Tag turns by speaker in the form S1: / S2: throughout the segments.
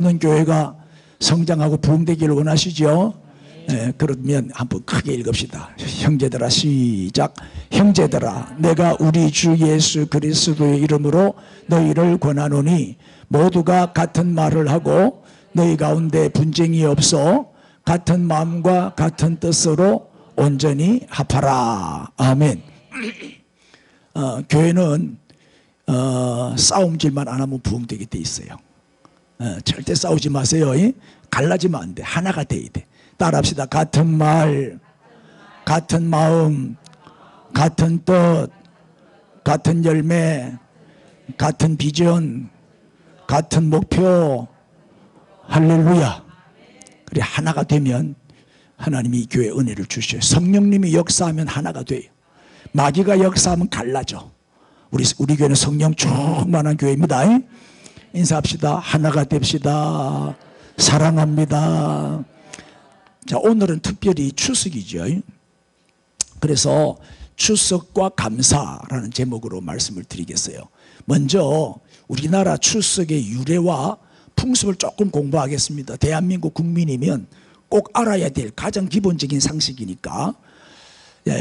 S1: 는 교회가 성장하고 부흥되기를 원하시죠? 네, 그러면 한번 크게 읽읍시다. 형제들아, 시작. 형제들아, 내가 우리 주 예수 그리스도의 이름으로 너희를 권하노니 모두가 같은 말을 하고 너희 가운데 분쟁이 없어 같은 마음과 같은 뜻으로 온전히 합하라. 아멘. 교회는 싸움질만 안 하면 부흥되게 돼 있어요. 절대 싸우지 마세요. 갈라지면 안 돼. 하나가 돼야 돼. 따라합시다. 같은 말, 같은 마음, 같은 뜻, 같은 열매, 같은 비전, 같은 목표. 할렐루야. 그래, 하나가 되면 하나님이 이 교회에 은혜를 주셔요. 성령님이 역사하면 하나가 돼요. 마귀가 역사하면 갈라져. 우리 교회는 성령 충만한 교회입니다. 인사합시다. 하나가 됩시다. 사랑합니다. 자, 오늘은 특별히 추석이죠. 그래서 추석과 감사라는 제목으로 말씀을 드리겠어요. 먼저 우리나라 추석의 유래와 풍습을 조금 공부하겠습니다. 대한민국 국민이면 꼭 알아야 될 가장 기본적인 상식이니까.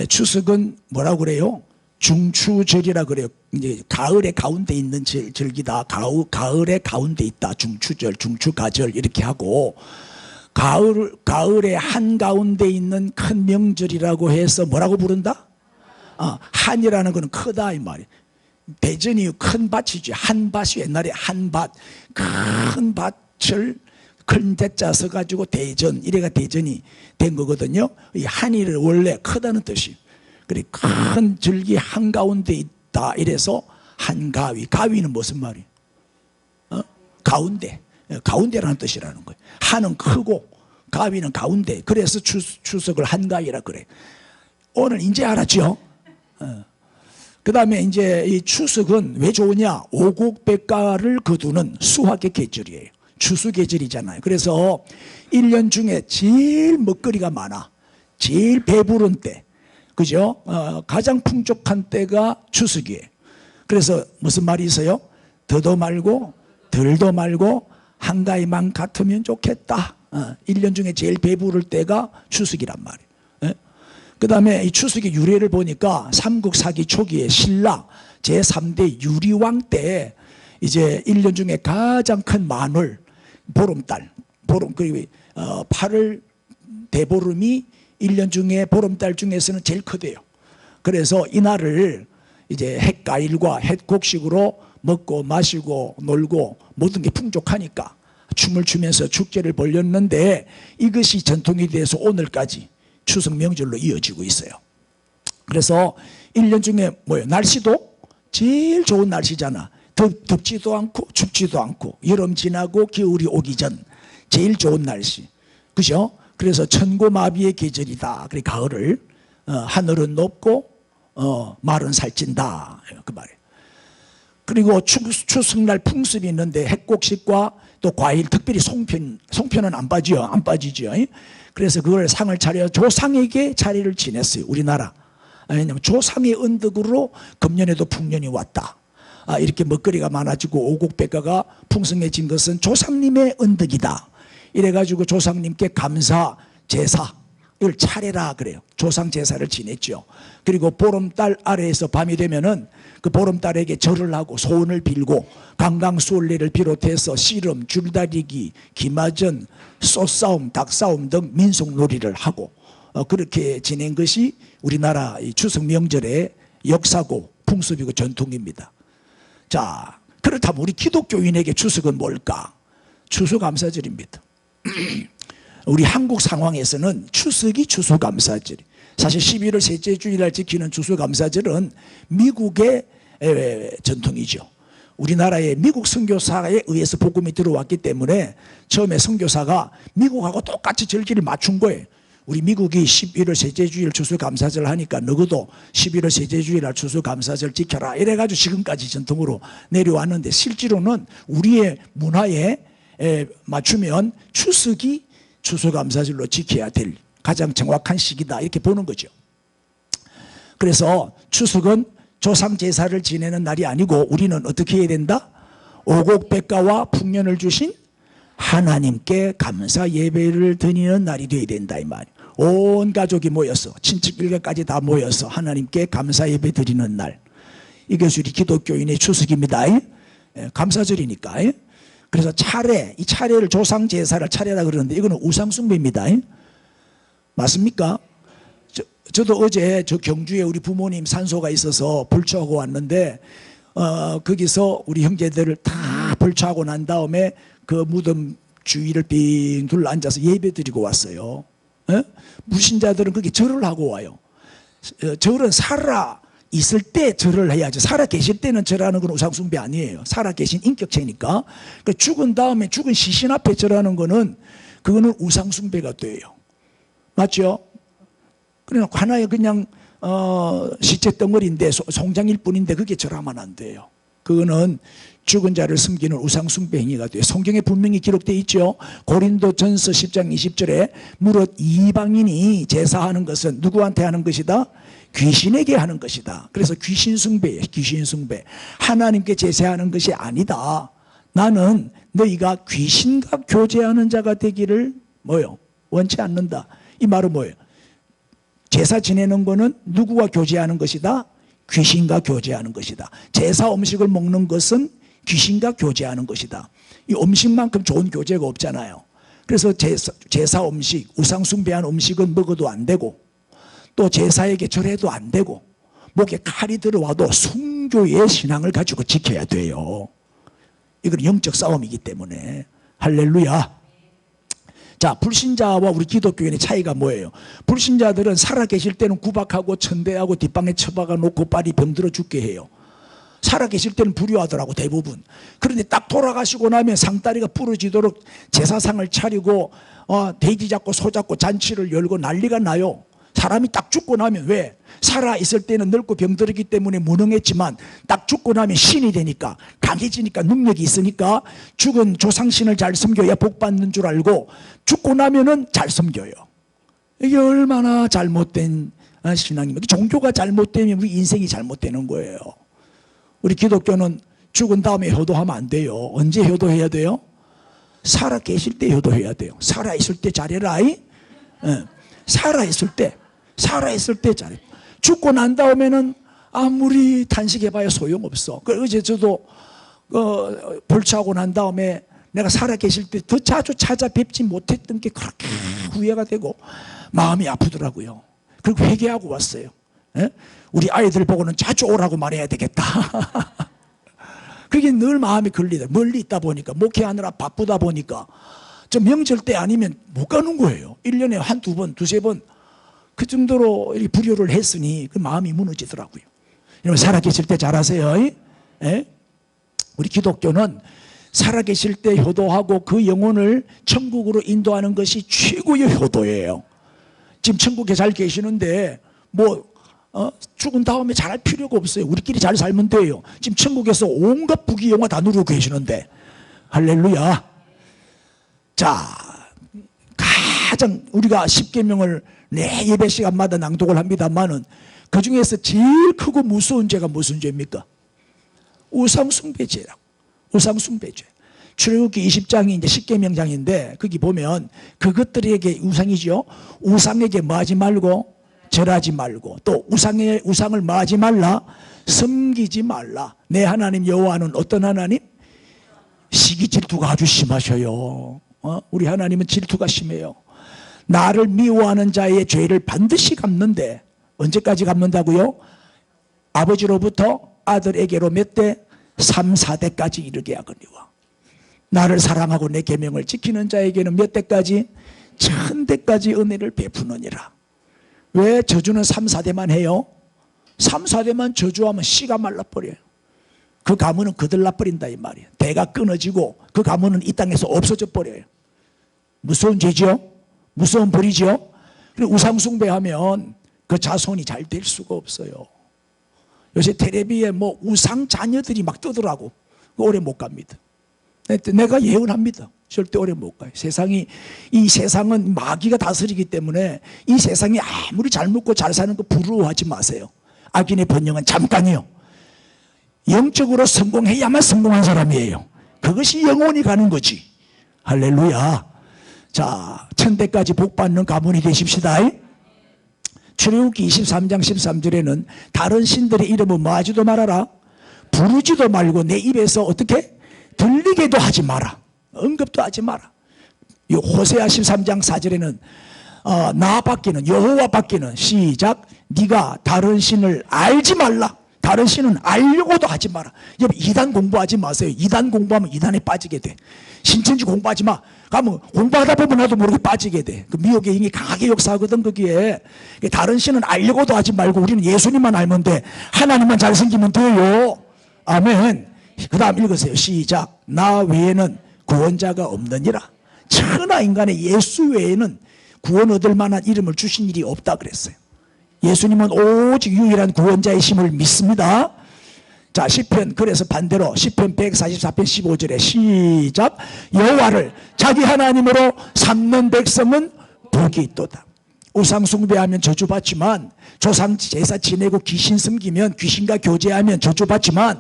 S1: 추석은 뭐라고 그래요? 중추절이라 그래요. 이제 가을의 가운데 있는 절기다. 가을의 가운데 있다. 중추절, 중추가절 이렇게 하고, 가을의 한가운데 있는 큰 명절이라고 해서 뭐라고 부른다? 한이라는 거는 크다 이 말이에요. 대전이 큰 밭이죠. 한밭이 옛날에 한밭, 큰 밭을 큰 대자 써가지고 대전, 이래가 대전이 된 거거든요. 이 한이를 원래 크다는 뜻이에요. 그래, 큰 절기 한가운데 있다. 이래서 한가위. 가위는 무슨 말이에요? 가운데. 가운데라는 뜻이라는 거예요. 한은 크고 가위는 가운데. 그래서 추석을 한가위라 그래. 오늘 이제 알았죠? 그 다음에 이제 이 추석은 왜 좋으냐? 오곡백과를 거두는 수확의 계절이에요. 추수 계절이잖아요. 그래서 1년 중에 제일 먹거리가 많아. 제일 배부른 때. 그죠? 가장 풍족한 때가 추석이에요. 그래서 무슨 말이 있어요? 더도 말고 덜도 말고 한가위만 같으면 좋겠다. 1년 중에 제일 배부를 때가 추석이란 말이에요. 그 다음에 이 추석의 유래를 보니까 삼국사기 초기에 신라 제3대 유리왕 때 이제 1년 중에 가장 큰 만월, 보름달, 그리고 8월 대보름이 1년 중에 보름달 중에서는 제일 크대요. 그래서 이날을 이제 햇가일과 햇곡식으로 먹고 마시고 놀고 모든 게 풍족하니까 춤을 추면서 축제를 벌였는데 이것이 전통이 돼서 오늘까지 추석 명절로 이어지고 있어요. 그래서 1년 중에 뭐예요? 날씨도 제일 좋은 날씨잖아. 덥지도 않고 춥지도 않고 여름 지나고 겨울이 오기 전 제일 좋은 날씨. 그죠? 그래서 천고마비의 계절이다. 그래, 가을을 하늘은 높고 말은 살찐다. 그 말이에요. 그리고 추석날 풍습이 있는데 핵곡식과 또 과일, 특별히 송편은 안 빠지죠. 그래서 그걸 상을 차려 조상에게 자리를 지냈어요. 우리나라. 왜냐하면 조상의 은덕으로 금년에도 풍년이 왔다. 이렇게 먹거리가 많아지고 오곡백과가 풍성해진 것은 조상님의 은덕이다. 이래가지고 조상님께 감사 제사를 차례라 그래요. 조상 제사를 지냈죠. 그리고 보름달 아래에서 밤이 되면은 그 보름달에게 절을 하고 소원을 빌고 강강수월래를 비롯해서 씨름, 줄다리기, 기마전, 쏘싸움, 닭싸움 등 민속놀이를 하고 그렇게 지낸 것이 우리나라 이 추석 명절의 역사고 풍습이고 전통입니다. 자, 그렇다면 우리 기독교인에게 추석은 뭘까? 추수감사절입니다. 우리 한국 상황에서는 추석이 추수감사절. 사실 11월 셋째 주일날 지키는 추수감사절은 미국의 전통이죠. 우리나라의 미국 선교사에 의해서 복음이 들어왔기 때문에 처음에 선교사가 미국하고 똑같이 절기를 맞춘 거예요. 우리 미국이 11월 셋째 주일 추수감사절 하니까 너희도 11월 셋째 주일날 추수감사절 지켜라. 이래가지고 지금까지 전통으로 내려왔는데 실제로는 우리의 문화에 맞추면 추석이 추수감사절로 지켜야 될 가장 정확한 시기다 이렇게 보는 거죠. 그래서 추석은 조상 제사를 지내는 날이 아니고 우리는 어떻게 해야 된다? 오곡백과와 풍년을 주신 하나님께 감사 예배를 드리는 날이 되어야 된다 이 말이에요. 온 가족이 모여서 친척 일가까지 다 모여서 하나님께 감사 예배 드리는 날. 이것이 우리 기독교인의 추석입니다. 감사절이니까. 그래서 이 차례를 조상 제사를 차례라 그러는데 이거는 우상 숭배입니다. 맞습니까? 저도 어제 저 경주에 우리 부모님 산소가 있어서 불초하고 왔는데 거기서 우리 형제들을 다 불초하고 난 다음에 그 무덤 주위를 빙 둘러 앉아서 예배 드리고 왔어요. 무신자들은 그렇게 절을 하고 와요. 절은 살아 있을 때 절을 해야죠. 살아 계실 때는 절하는 건 우상 숭배 아니에요. 살아 계신 인격체니까. 죽은 다음에 죽은 시신 앞에 절하는 거는 그거는 우상 숭배가 돼요. 맞죠? 그냥 하나의 그냥 시체 덩어리인데 송장일 뿐인데 그게 절하면 안 돼요. 그거는 죽은 자를 숨기는 우상 숭배 행위가 돼요. 성경에 분명히 기록되어 있죠. 고린도전서 10장 20절에 무릇 이방인이 제사하는 것은 누구한테 하는 것이다? 귀신에게 하는 것이다. 그래서 귀신 숭배예요. 귀신 숭배. 하나님께 제사하는 것이 아니다. 나는 너희가 귀신과 교제하는 자가 되기를 원치 않는다. 이 말은 뭐예요? 제사 지내는 거는 누구와 교제하는 것이다? 귀신과 교제하는 것이다. 제사 음식을 먹는 것은 귀신과 교제하는 것이다. 이 음식만큼 좋은 교제가 없잖아요. 그래서 제사 음식, 우상 숭배한 음식은 먹어도 안 되고 또 제사에게 절해도 안 되고 목에 칼이 들어와도 순교의 신앙을 가지고 지켜야 돼요. 이건 영적 싸움이기 때문에. 할렐루야. 자, 불신자와 우리 기독교인의 차이가 뭐예요? 불신자들은 살아계실 때는 구박하고 천대하고 뒷방에 처박아 놓고 빨리 병들어 죽게 해요. 살아계실 때는 불효하더라고 대부분. 그런데 딱 돌아가시고 나면 상다리가 부러지도록 제사상을 차리고 돼지 잡고 소 잡고 잔치를 열고 난리가 나요. 사람이 딱 죽고 나면 왜? 살아있을 때는 늙고 병들었기 때문에 무능했지만 딱 죽고 나면 신이 되니까 강해지니까 능력이 있으니까 죽은 조상신을 잘 섬겨야 복 받는 줄 알고 죽고 나면은 잘 섬겨요. 이게 얼마나 잘못된 신앙입니까? 종교가 잘못되면 우리 인생이 잘못되는 거예요. 우리 기독교는 죽은 다음에 효도하면 안 돼요. 언제 효도해야 돼요? 살아 계실 때 효도해야 돼요. 살아있을 때 잘해라. 살아있을 때 잘해. 죽고 난 다음에는 아무리 단식해봐야 소용없어. 어제 저도 불초하고 난 다음에 내가 살아계실 때 더 자주 찾아뵙지 못했던 게 그렇게 후회가 되고 마음이 아프더라고요. 그리고 회개하고 왔어요. 우리 아이들 보고는 자주 오라고 말해야 되겠다. 그게 늘 마음이 걸리다. 멀리 있다 보니까 목회하느라 바쁘다 보니까 저 명절 때 아니면 못 가는 거예요. 1년에 한두 번, 두세 번 그 정도로 불효를 했으니 그 마음이 무너지더라고요. 여러분 살아계실 때 잘하세요. 우리 기독교는 살아계실 때 효도하고 그 영혼을 천국으로 인도하는 것이 최고의 효도예요. 지금 천국에 잘 계시는데 죽은 다음에 잘할 필요가 없어요. 우리끼리 잘 살면 돼요. 지금 천국에서 온갖 부귀영화 다 누리고 계시는데. 할렐루야. 자, 가장 우리가 십계명을 내 예배 시간마다 낭독을 합니다만은 그 중에서 제일 크고 무서운 죄가 무슨 죄입니까? 우상숭배죄라고. 우상숭배죄. 출애굽기 20장이 이제 십계명장인데 거기 보면 그것들에게 우상이죠. 우상에게 뭐하지 말고 절하지 말고 또 우상을 뭐하지 말라? 섬기지 말라. 내 하나님 여호와는 어떤 하나님? 시기 질투가 아주 심하셔요. 우리 하나님은 질투가 심해요. 나를 미워하는 자의 죄를 반드시 갚는데 언제까지 갚는다고요? 아버지로부터 아들에게로 몇 대? 3, 4대까지 이르게 하거니와 나를 사랑하고 내 계명을 지키는 자에게는 몇 대까지? 1000대까지 은혜를 베푸느니라. 왜 저주는 3, 4대만 해요? 3, 4대만 저주하면 씨가 말라버려요. 그 가문은 거들나버린다 이 말이에요. 대가 끊어지고 그 가문은 이 땅에서 없어져 버려요. 무서운 죄죠. 무서운 벌이죠. 그리고 우상숭배하면 그 자손이 잘 될 수가 없어요. 요새 텔레비에 우상 자녀들이 막 뜨더라고. 오래 못 갑니다. 내가 예언합니다. 절대 오래 못 가요. 이 세상은 마귀가 다스리기 때문에 이 세상이 아무리 잘 먹고 잘 사는 거 부러워하지 마세요. 악인의 번영은 잠깐이요. 영적으로 성공해야만 성공한 사람이에요. 그것이 영원히 가는 거지. 할렐루야. 자, 천대까지 복받는 가문이 되십시다. 출애굽기 23장 13절에는 다른 신들의 이름은 뭐 하지도 말아라, 부르지도 말고 내 입에서 어떻게 들리게도 하지 마라, 언급도 하지 마라. 이 호세아 13장 4절에는 나 밖에는, 여호와 밖에는 시작, 네가 다른 신을 알지 말라. 다른 신은 알려고도 하지 마라. 여러분, 이단 공부하지 마세요. 이단 공부하면 이단에 빠지게 돼. 신천지 공부하지 마. 가면 공부하다 보면 나도 모르게 빠지게 돼. 그 미혹의 힘이 강하게 역사하거든. 거기에 다른 신은 알려고도 하지 말고 우리는 예수님만 알면 돼. 하나님만 잘생기면 돼요. 아멘. 그 다음 읽으세요. 시작. 나 외에는 구원자가 없느니라. 천하 인간의 예수 외에는 구원 얻을 만한 이름을 주신 일이 없다 그랬어요. 예수님은 오직 유일한 구원자의 심을 믿습니다. 자, 시편, 그래서 반대로 시편 144편 15절에 시작. 여호와를 자기 하나님으로 삼는 백성은 복이 있도다. 우상 숭배하면 저주받지만, 조상 제사 지내고 귀신 섬기면, 귀신과 교제하면 저주받지만,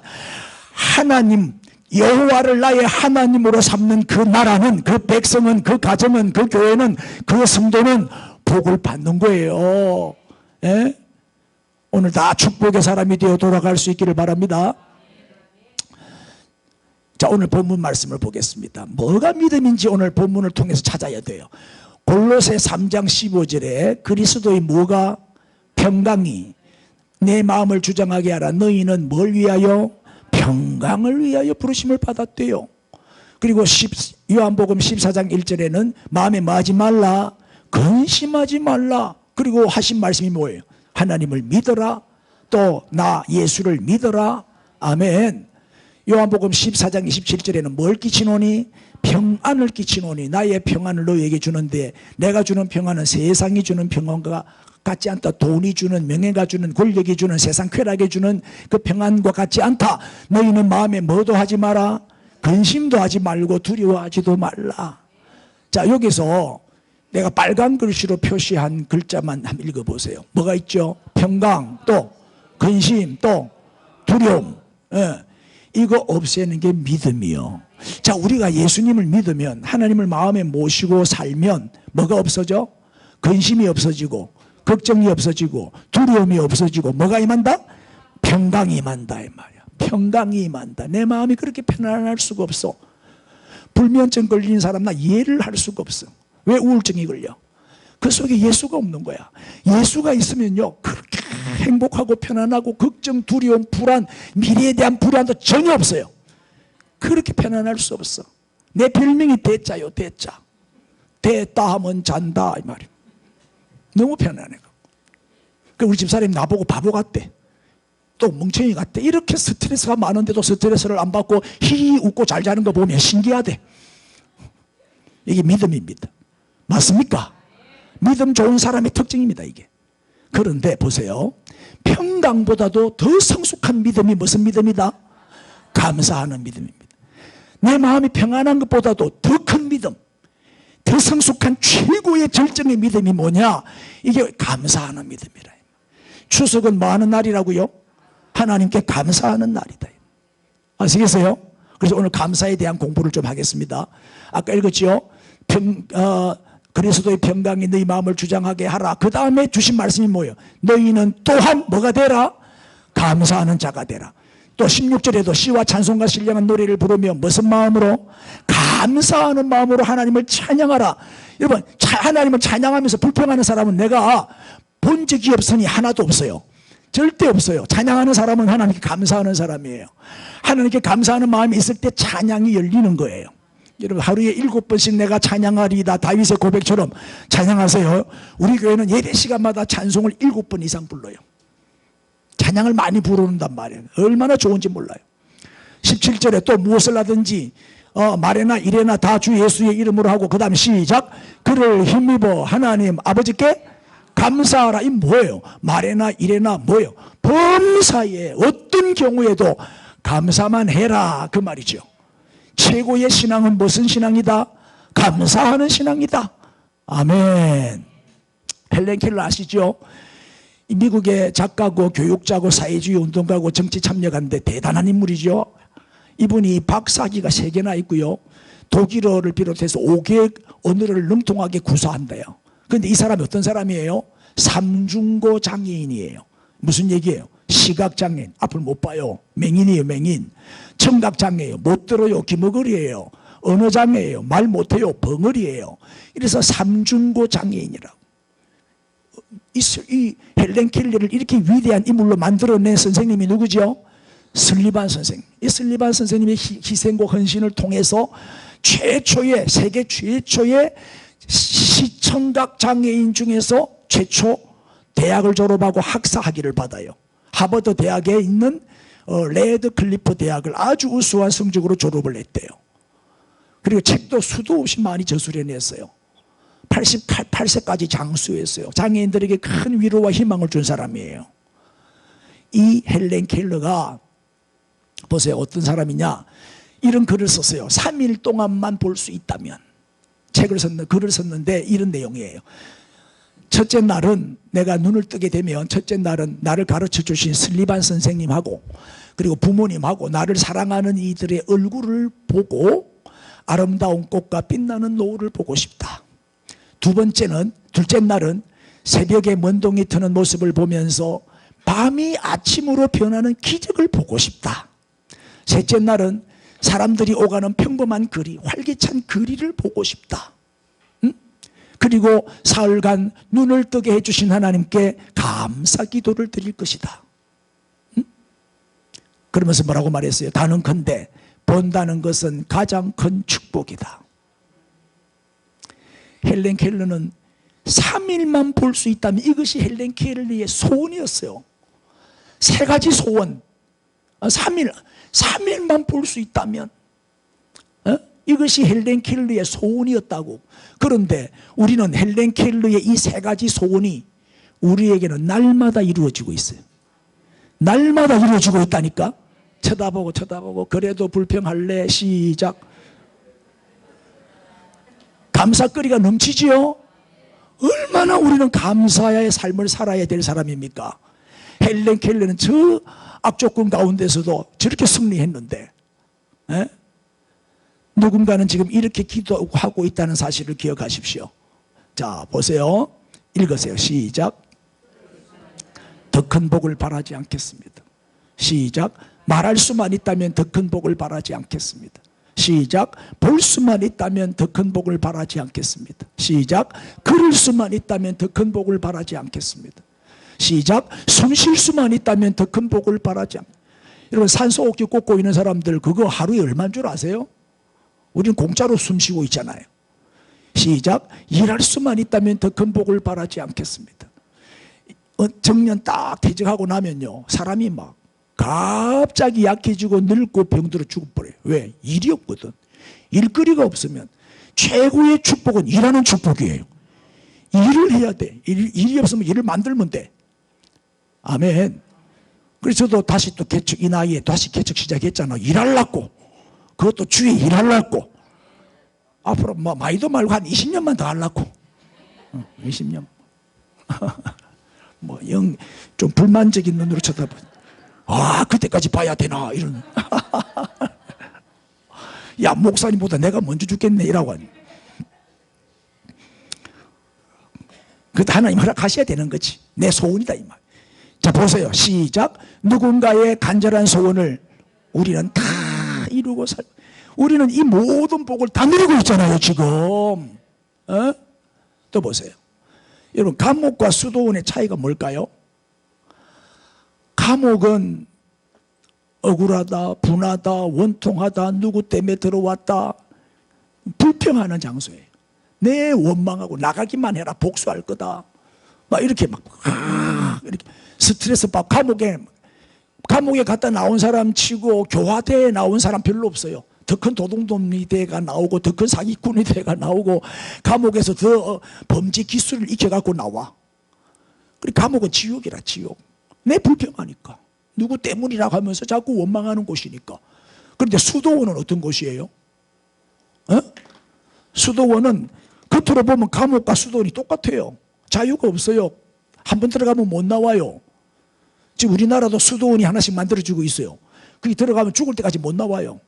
S1: 하나님 여호와를 나의 하나님으로 삼는 그 나라는, 그 백성은, 그 가정은, 그 교회는, 그 성도는 복을 받는 거예요. 예? 오늘 다 축복의 사람이 되어 돌아갈 수 있기를 바랍니다. 자, 오늘 본문 말씀을 보겠습니다. 뭐가 믿음인지 오늘 본문을 통해서 찾아야 돼요. 골로새 3장 15절에 그리스도의 뭐가 평강이 내 마음을 주장하게 하라. 너희는 뭘 위하여? 평강을 위하여 부르심을 받았대요. 그리고 요한복음 14장 1절에는 마음에 마지 말라, 근심하지 말라. 그리고 하신 말씀이 뭐예요? 하나님을 믿어라, 또 나 예수를 믿어라. 아멘. 요한복음 14장 27절에는 뭘 끼치노니? 평안을 끼치노니 나의 평안을 너희에게 주는데 내가 주는 평안은 세상이 주는 평안과 같지 않다. 돈이 주는, 명예가 주는, 권력이 주는, 세상 쾌락이 주는 그 평안과 같지 않다. 너희는 마음에 뭐도 하지 마라, 근심도 하지 말고 두려워하지도 말라. 자, 여기서 내가 빨간 글씨로 표시한 글자만 한번 읽어보세요. 뭐가 있죠? 평강, 또 근심, 또 두려움. 예. 이거 없애는 게 믿음이요. 자, 우리가 예수님을 믿으면, 하나님을 마음에 모시고 살면 뭐가 없어져? 근심이 없어지고, 걱정이 없어지고, 두려움이 없어지고, 뭐가 임한다? 평강이 임한다 이 말이야. 평강이 임한다. 내 마음이 그렇게 편안할 수가 없어. 불면증 걸린 사람 나 이해를 할 수가 없어. 왜 우울증이 걸려? 그 속에 예수가 없는 거야. 예수가 있으면요, 그렇게 행복하고 편안하고 걱정, 두려움, 불안, 미래에 대한 불안도 전혀 없어요. 그렇게 편안할 수 없어. 내 별명이 대자요, 대자. 대따 하면 잔다 이 말이야. 너무 편안해. 그 우리 집사람이 나보고 바보 같대. 또 멍청이 같대. 이렇게 스트레스가 많은데도 스트레스를 안 받고 히히 웃고 잘 자는 거 보면 신기하대. 이게 믿음입니다. 맞습니까? 믿음 좋은 사람의 특징입니다, 이게. 그런데 보세요. 평강보다도 더 성숙한 믿음이 무슨 믿음이다? 감사하는 믿음입니다. 내 마음이 평안한 것보다도 더 큰 믿음, 더 성숙한 최고의 절정의 믿음이 뭐냐? 이게 감사하는 믿음이라. 추석은 뭐 하는 날이라고요? 하나님께 감사하는 날이다. 아시겠어요? 그래서 오늘 감사에 대한 공부를 좀 하겠습니다. 아까 읽었죠? 그리스도의 평강이 너희 마음을 주장하게 하라. 그 다음에 주신 말씀이 뭐예요? 너희는 또한 뭐가 되라? 감사하는 자가 되라. 또 16절에도 시와 찬송과 신령한 노래를 부르며 무슨 마음으로? 감사하는 마음으로 하나님을 찬양하라. 여러분, 하나님을 찬양하면서 불평하는 사람은 내가 본 적이 없으니 하나도 없어요. 절대 없어요. 찬양하는 사람은 하나님께 감사하는 사람이에요. 하나님께 감사하는 마음이 있을 때 찬양이 열리는 거예요. 여러분, 하루에 7번씩 내가 찬양하리다, 다윗의 고백처럼 찬양하세요. 우리 교회는 예배 시간마다 찬송을 7번 이상 불러요. 찬양을 많이 부르는단 말이에요. 얼마나 좋은지 몰라요. 17절에 또 무엇을 하든지 말에나 이래나 다 주 예수의 이름으로 하고, 그 다음에 시작. 그를 힘입어 하나님 아버지께 감사하라. 이 뭐예요? 말에나 이래나 뭐예요? 범사에 어떤 경우에도 감사만 해라, 그 말이죠. 최고의 신앙은 무슨 신앙이다? 감사하는 신앙이다. 아멘. 헬렌 켈러 아시죠? 미국의 작가고 교육자고 사회주의 운동가고 정치 참여가인데 대단한 인물이죠. 이분이 박사학위가 3개나 있고요, 독일어를 비롯해서 5개 언어를 능통하게 구사한대요. 그런데 이 사람이 어떤 사람이에요? 삼중고 장애인이에요. 무슨 얘기예요? 시각장애인, 앞을 못 봐요. 맹인이에요, 맹인. 청각장애예요, 못 들어요, 기머거리예요. 언어장애예요, 말 못해요, 벙어리예요. 이래서 삼중고 장애인이라고. 이 헬렌 켈러를 이렇게 위대한 인물로 만들어낸 선생님이 누구죠? 슬리반 선생님. 이 슬리반 선생님의 희생과 헌신을 통해서 세계 최초의 시청각 장애인 중에서 최초 대학을 졸업하고 학사 학위를 받아요. 하버드 대학에 있는 레드 클리프 대학을 아주 우수한 성적으로 졸업을 했대요. 그리고 책도 수도 없이 많이 저술해냈어요. 88세까지 장수했어요. 장애인들에게 큰 위로와 희망을 준 사람이에요. 이 헬렌 켈러가 보세요, 어떤 사람이냐, 이런 글을 썼어요. 3일 동안만 볼 수 있다면. 글을 썼는데 이런 내용이에요. 첫째 날은, 내가 눈을 뜨게 되면 첫째 날은 나를 가르쳐 주신 슬리반 선생님하고 그리고 부모님하고 나를 사랑하는 이들의 얼굴을 보고 아름다운 꽃과 빛나는 노을을 보고 싶다. 둘째 날은 새벽에 먼동이 트는 모습을 보면서 밤이 아침으로 변하는 기적을 보고 싶다. 셋째 날은 사람들이 오가는 평범한 거리, 활기찬 거리를 보고 싶다. 그리고 사흘간 눈을 뜨게 해주신 하나님께 감사 기도를 드릴 것이다. 그러면서 뭐라고 말했어요? 단언컨대 본다는 것은 가장 큰 축복이다. 헬렌 켈러는 3일만 볼 수 있다면 이것이 헬렌 켈러의 소원이었어요. 세 가지 소원. 3일만 볼 수 있다면 이것이 헬렌 켈러의 소원이었다고. 그런데 우리는 헬렌 켈러의 이 세 가지 소원이 우리에게는 날마다 이루어지고 있어요. 날마다 이루어지고 있다니까. 쳐다보고 그래도 불평할래. 시작. 감사거리가 넘치지요. 얼마나 우리는 감사의 삶을 살아야 될 사람입니까? 헬렌 켈러는 저 악조건 가운데서도 저렇게 승리했는데, 누군가는 지금 이렇게 기도하고 있다는 사실을 기억하십시오. 자, 보세요. 읽으세요. 시작. 더 큰 복을 바라지 않겠습니다. 시작. 말할 수만 있다면 더 큰 복을 바라지 않겠습니다. 시작. 볼 수만 있다면 더 큰 복을 바라지 않겠습니다. 시작. 걸을 수만 있다면 더 큰 복을 바라지 않겠습니다. 시작. 숨 쉴 수만 있다면 더 큰 복을 바라지 않겠습니다. 여러분, 산소호흡기 꽂고 있는 사람들 그거 하루에 얼마인 줄 아세요? 우리는 공짜로 숨 쉬고 있잖아요. 시작. 일할 수만 있다면 더 큰 복을 바라지 않겠습니다. 정년 딱 퇴직하고 나면요, 사람이 막 갑자기 약해지고 늙고 병들어 죽어버려요. 왜? 일이 없거든. 일거리가 없으면 최고의 축복은 일하는 축복이에요. 일을 해야 돼. 일이 없으면 일을 만들면 돼. 아멘. 그래서 저도 다시 또 개척, 이 나이에 다시 개척 시작했잖아. 일하려고. 그것도 주에 일하려고. 앞으로 뭐 많이도 말고 한 20년만 더 하려고. 20년. 뭐 좀 불만적인 눈으로 쳐다봐. 아, 그때까지 봐야 되나 이런. 야, 목사님보다 내가 먼저 죽겠네 이라고 하니. 그것도 하나님 허락하셔야 되는 거지. 내 소원이다 이 말. 자, 보세요. 시작. 누군가의 간절한 소원을 우리는 다 이루고 우리는 이 모든 복을 다 누리고 있잖아요 지금. 또 보세요. 여러분, 감옥과 수도원의 차이가 뭘까요? 감옥은 억울하다, 분하다, 원통하다, 누구 때문에 들어왔다, 불평하는 장소예요. 내 원망하고 나가기만 해라, 복수할 거다, 막 이렇게 이렇게 스트레스 받고. 감옥에 갔다 나온 사람 치고 교화대에 나온 사람 별로 없어요. 더 큰 도둑놈이대가 나오고 더 큰 사기꾼이대가 나오고 감옥에서 더 범죄 기술을 익혀갖고 나와. 그리고 감옥은 지옥이라, 지옥. 내 불평하니까, 누구 때문이라고 하면서 자꾸 원망하는 곳이니까. 그런데 수도원은 어떤 곳이에요? 수도원은 겉으로 보면 감옥과 수도원이 똑같아요. 자유가 없어요. 한번 들어가면 못 나와요. 지금 우리나라도 수도원이 하나씩 만들어지고 있어요. 거기 들어가면 죽을 때까지 못 나와요.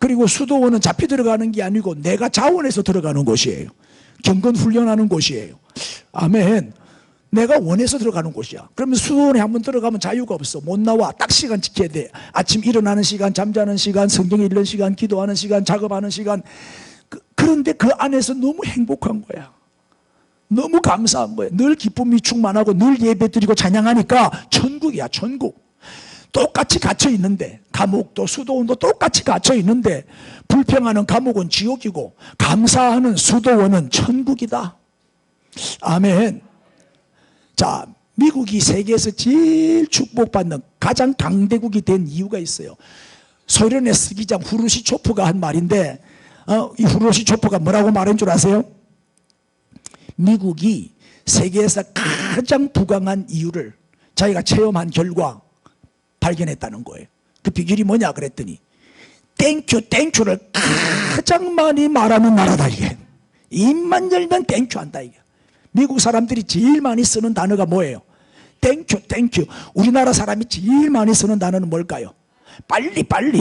S1: 그리고 수도원은 잡혀 들어가는 게 아니고 내가 자원해서 들어가는 곳이에요. 경건 훈련하는 곳이에요. 아멘. 내가 원해서 들어가는 곳이야. 그러면 수도원에 한번 들어가면 자유가 없어. 못 나와. 딱 시간 지켜야 돼. 아침 일어나는 시간, 잠자는 시간, 성경 읽는 시간, 기도하는 시간, 작업하는 시간. 그런데 그 안에서 너무 행복한 거야. 너무 감사한 거야. 늘 기쁨이 충만하고 늘 예배드리고 찬양하니까 천국이야, 천국. 똑같이 갇혀 있는데, 감옥도 수도원도 똑같이 갇혀 있는데, 불평하는 감옥은 지옥이고 감사하는 수도원은 천국이다. 아멘. 자, 미국이 세계에서 제일 축복받는 가장 강대국이 된 이유가 있어요. 소련의 스기장 후르시초프가 한 말인데, 이 후르시초프가 뭐라고 말한 줄 아세요? 미국이 세계에서 가장 부강한 이유를 자기가 체험한 결과 발견했다는 거예요. 그 비결이 뭐냐 그랬더니 땡큐, 땡큐를 가장 많이 말하는 나라다 이게. 입만 열면 땡큐 한다 이게. 미국 사람들이 제일 많이 쓰는 단어가 뭐예요? 땡큐, 땡큐. 우리나라 사람이 제일 많이 쓰는 단어는 뭘까요? 빨리, 빨리.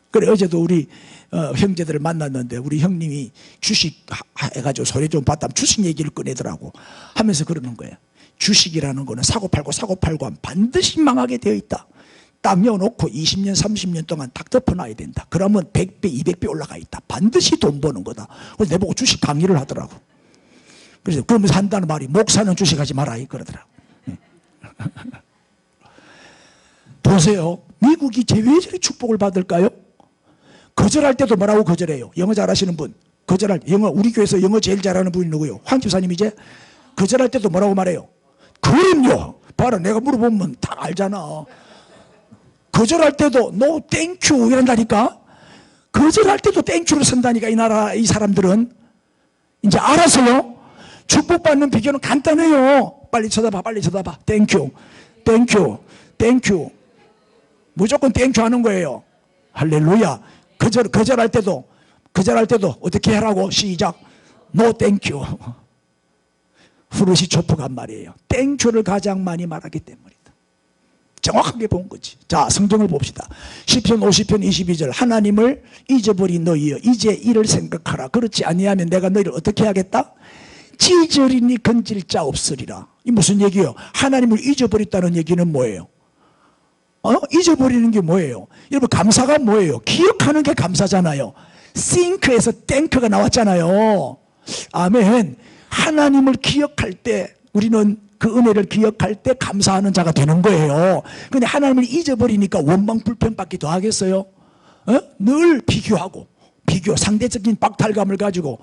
S1: 그래, 어제도 우리 형제들을 만났는데 우리 형님이 주식 해가지고 소리 좀 봤다면 주식 얘기를 꺼내더라고. 하면서 그러는 거예요. 주식이라는 거는 사고팔고 사고팔고 하면 반드시 망하게 되어 있다. 딱 넣어놓고 20년 30년 동안 딱 덮어놔야 된다. 그러면 100배 200배 올라가 있다. 반드시 돈 버는 거다. 그래서 내보고 주식 강의를 하더라고. 그래서 그러면서 한다는 말이 목사는 주식하지 마라 그러더라고. 보세요. 미국이 왜 저리 축복을 받을까요? 거절할 때도 뭐라고 거절해요? 영어 잘하시는 분. 거절할 영어 우리 교회에서 영어 제일 잘하는 분이 누구요? 황 집사님 이제 거절할 때도 뭐라고 말해요? 그럼요. 봐라 내가 물어보면 다 알잖아. 거절할 때도 no thank you 이란다니까. 거절할 때도 땡큐를 쓴다니까 이 나라 이 사람들은. 이제 알았어요. 축복받는 비결은 간단해요. 빨리 쳐다봐 빨리 쳐다봐. 땡큐 땡큐 땡큐. 무조건 땡큐 하는 거예요. 할렐루야. 거절할 때도 어떻게 하라고? 시작. No thank you. 후르시초프가 한 말이에요. 땡큐를 가장 많이 말하기 때문이다. 정확하게 본 거지. 자, 성경을 봅시다. 시편 50편 22절. 하나님을 잊어버린 너희여 이제 이를 생각하라. 그렇지 아니하면 내가 너희를 어떻게 하겠다? 찌저리니 건질 자 없으리라. 이 무슨 얘기예요? 하나님을 잊어버렸다는 얘기는 뭐예요? 잊어버리는 게 뭐예요? 여러분 감사가 뭐예요? 기억하는 게 감사잖아요. think에서 thank가 나왔잖아요. 아멘. 하나님을 기억할 때 우리는 그 은혜를 기억할 때 감사하는 자가 되는 거예요. 근데 하나님을 잊어버리니까 원망 불평밖에 더 하겠어요? 늘 비교 상대적인 박탈감을 가지고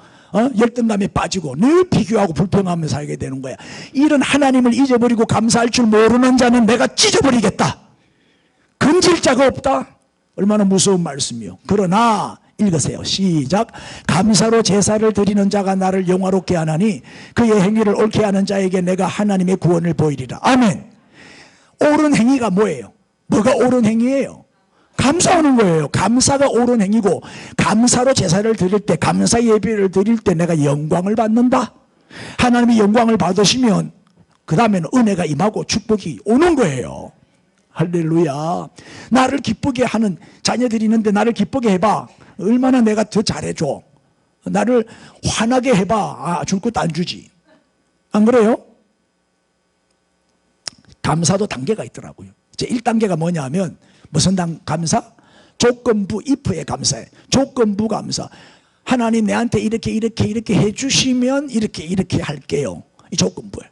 S1: 열등감에 빠지고 늘 비교하고 불평하며 살게 되는 거야. 이런 하나님을 잊어버리고 감사할 줄 모르는 자는 내가 찢어버리겠다. 건질 자가 없다. 얼마나 무서운 말씀이요. 그러나 읽으세요. 시작. 감사로 제사를 드리는 자가 나를 영화롭게 하나니 그의 행위를 옳게 하는 자에게 내가 하나님의 구원을 보이리라. 아멘. 옳은 행위가 뭐예요? 뭐가 옳은 행위예요? 감사하는 거예요. 감사가 옳은 행위고 감사로 제사를 드릴 때 감사 예배를 드릴 때 내가 영광을 받는다. 하나님이 영광을 받으시면 그 다음에는 은혜가 임하고 축복이 오는 거예요. 할렐루야. 나를 기쁘게 하는 자녀들이 있는데 나를 기쁘게 해봐. 얼마나 내가 더 잘해줘. 나를 화나게 해봐. 줄 것도 안 주지. 안 그래요? 감사도 단계가 있더라고요. 이제 1단계가 뭐냐 하면 무슨 감사? 조건부 if에 감사해. 조건부 감사. 하나님 내한테 이렇게 해주시면 이렇게 할게요. 이 조건부예요.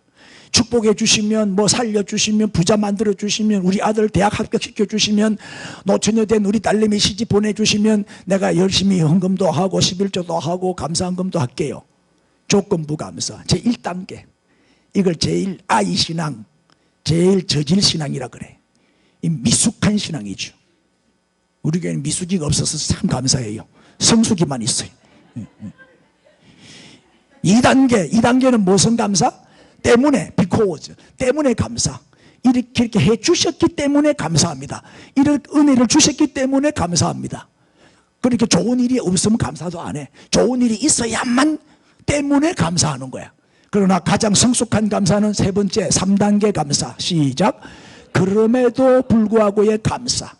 S1: 축복해 주시면 뭐 살려주시면 부자 만들어 주시면 우리 아들 대학 합격시켜 주시면 노처녀 된 우리 딸내미 시집 보내주시면 내가 열심히 헌금도 하고 11조도 하고 감사헌금도 할게요. 조건부 감사 제 1단계. 이걸 제일 아이신앙 제일 저질신앙이라 그래. 이 미숙한 신앙이죠. 우리 교회는 미숙이가 없어서 참 감사해요. 성숙이만 있어요. 2단계는 무슨 감사? 때문에 because 때문에 감사. 이렇게 해주셨기 때문에 감사합니다. 이런 은혜를 주셨기 때문에 감사합니다. 그렇게 좋은 일이 없으면 감사도 안 해. 좋은 일이 있어야만 때문에 감사하는 거야. 그러나 가장 성숙한 감사는 3번째 3단계 감사. 시작. 그럼에도 불구하고의 감사.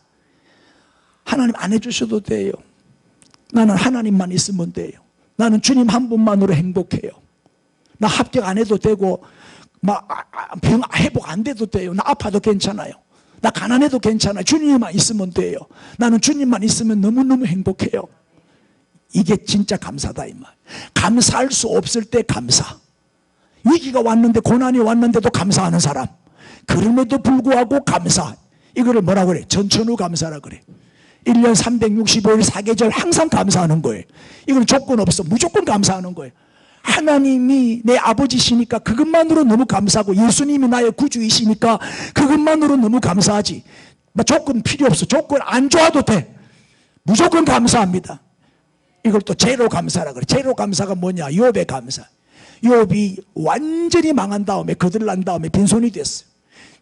S1: 하나님 안 해주셔도 돼요. 나는 하나님만 있으면 돼요. 나는 주님 한 분만으로 행복해요. 나 합격 안 해도 되고 병 회복 안 돼도 돼요. 나 아파도 괜찮아요. 나 가난해도 괜찮아요. 주님만 있으면 돼요. 나는 주님만 있으면 너무너무 행복해요. 이게 진짜 감사다 이 말. 감사할 수 없을 때 감사. 위기가 왔는데 고난이 왔는데도 감사하는 사람. 그럼에도 불구하고 감사. 이거를 뭐라고 그래? 전천후 감사라 그래. 1년 365일 4계절 항상 감사하는 거예요. 이건 조건 없어. 무조건 감사하는 거예요. 하나님이 내 아버지시니까 그것만으로 너무 감사하고 예수님이 나의 구주이시니까 그것만으로 너무 감사하지. 조건 필요 없어. 조건 안 좋아도 돼. 무조건 감사합니다. 이걸 또 제로 감사라 그래. 제로 감사가 뭐냐? 욥의 감사. 욥이 완전히 망한 다음에 거들난 다음에 빈손이 됐어요.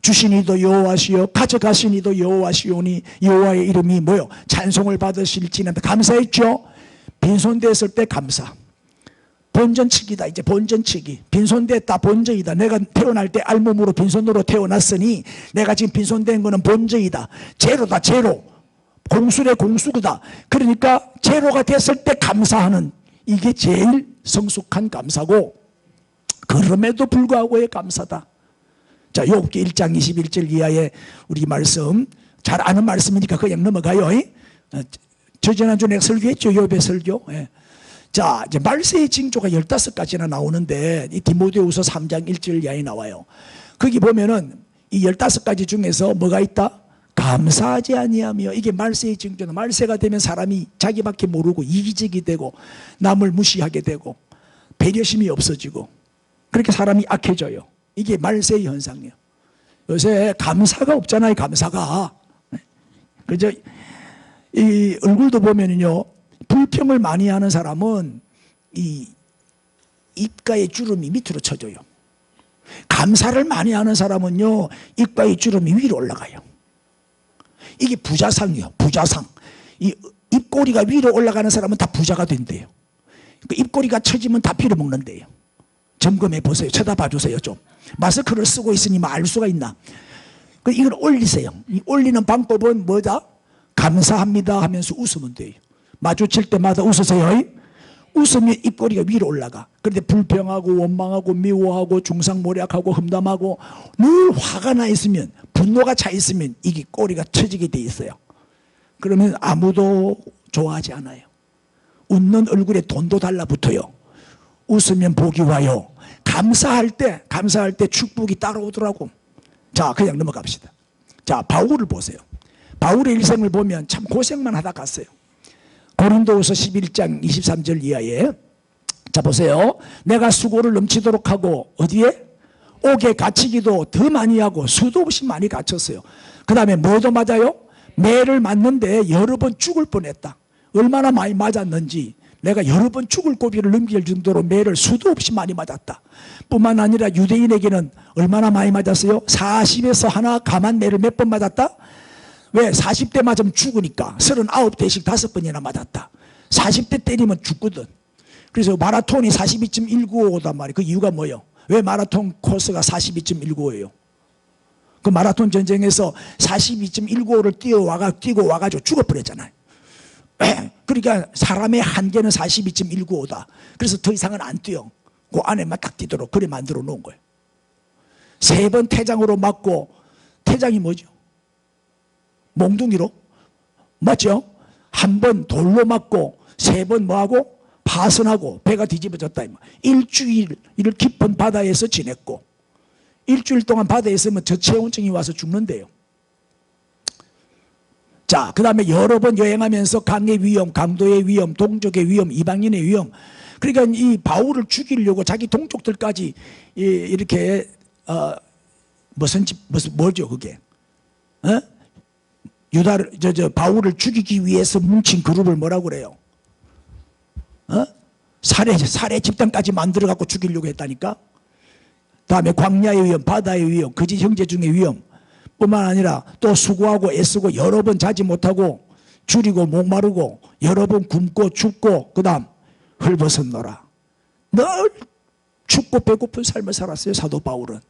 S1: 주신 이도 여호와시요 가져가신 이도 여호와시오니 여호와의 이름이 뭐요? 찬송을 받으실지는 감사했죠. 빈손됐을 때 감사. 본전치기다. 이제 본전치기. 빈손됐다. 본전이다. 내가 태어날 때 알몸으로 빈손으로 태어났으니 내가 지금 빈손된 거는 본전이다. 제로다. 제로. 공수래 공수구다. 그러니까 제로가 됐을 때 감사하는 이게 제일 성숙한 감사고 그럼에도 불구하고의 감사다. 자, 욥기 1장 21절 이하의 우리 말씀 잘 아는 말씀이니까 그냥 넘어가요. 저지난주 내가 설교했죠. 욥의 설교. 자, 이제 말세의 징조가 15가지나 나오는데 이 디모데후서 3장 1절 이하에 나와요. 거기 보면은 이 15가지 중에서 뭐가 있다? 감사하지 아니하며. 이게 말세의 징조는 말세가 되면 사람이 자기밖에 모르고 이기적이 되고 남을 무시하게 되고 배려심이 없어지고 그렇게 사람이 악해져요. 이게 말세의 현상이에요. 요새 감사가 없잖아요. 감사가. 그죠? 이 얼굴도 보면은요, 불평을 많이 하는 사람은 이 입가의 주름이 밑으로 쳐져요. 감사를 많이 하는 사람은요, 입가의 주름이 위로 올라가요. 이게 부자상이요. 부자상. 이 입꼬리가 위로 올라가는 사람은 다 부자가 된대요. 그 입꼬리가 처지면 다 빌어먹는데요. 점검해 보세요. 쳐다봐 주세요. 좀 마스크를 쓰고 있으니 알 수가 있나? 이걸 올리세요. 이 올리는 방법은 뭐다? 감사합니다 하면서 웃으면 돼요. 마주칠 때마다 웃으세요. 웃으면 입꼬리가 위로 올라가. 그런데 불평하고 원망하고 미워하고 중상모략하고 험담하고 늘 화가 나 있으면 분노가 차 있으면 이게 꼬리가 처지게 돼 있어요. 그러면 아무도 좋아하지 않아요. 웃는 얼굴에 돈도 달라붙어요. 웃으면 복이 와요. 감사할 때 축복이 따라오더라고. 자, 그냥 넘어갑시다. 자, 바울을 보세요. 바울의 일생을 보면 참 고생만 하다 갔어요. 고린도후서 11장 23절 이하에 자 보세요. 내가 수고를 넘치도록 하고 어디에? 옥에 갇히기도 더 많이 하고 수도 없이 많이 갇혔어요. 그 다음에 뭐도 맞아요? 매를 맞는데 여러 번 죽을 뻔했다. 얼마나 많이 맞았는지 내가 여러 번 죽을 고비를 넘길 정도로 매를 수도 없이 많이 맞았다. 뿐만 아니라 유대인에게는 얼마나 많이 맞았어요? 40에서 하나 감한 매를 몇 번 맞았다? 왜? 40대 맞으면 죽으니까 39대씩 5번이나 맞았다. 40대 때리면 죽거든. 그래서 마라톤이 42.195단 말이에요. 그 이유가 뭐예요? 왜 마라톤 코스가 42.195예요? 그 마라톤 전쟁에서 42.195를 뛰고 와가지고 죽어버렸잖아요. 그러니까 사람의 한계는 42.195다. 그래서 더 이상은 안 뛰어. 그 안에만 딱 뛰도록 그래 만들어 놓은 거예요. 3번 태장으로 맞고, 태장이 뭐죠? 몽둥이로? 맞죠? 1번 돌로 맞고 3번 뭐하고? 파선하고 배가 뒤집어졌다. 일주일을 깊은 바다에서 지냈고 일주일 동안 바다에 있으면 저체온증이 와서 죽는데요. 자, 그 다음에 여러 번 여행하면서 강의 위험, 강도의 위험, 동족의 위험, 이방인의 위험. 그러니까 이 바울을 죽이려고 자기 동족들까지 이렇게 뭐죠 그게? 바울을 죽이기 위해서 뭉친 그룹을 뭐라고 그래요? 살해 집단까지 만들어 갖고 죽이려고 했다니까. 다음에 광야의 위험, 바다의 위험, 거짓 형제 중의 위험 뿐만 아니라 또 수고하고 애쓰고 여러 번 자지 못하고 줄이고 목마르고 여러 번 굶고 춥고 그 다음 헐벗었노라. 늘 춥고 배고픈 삶을 살았어요. 사도 바울은.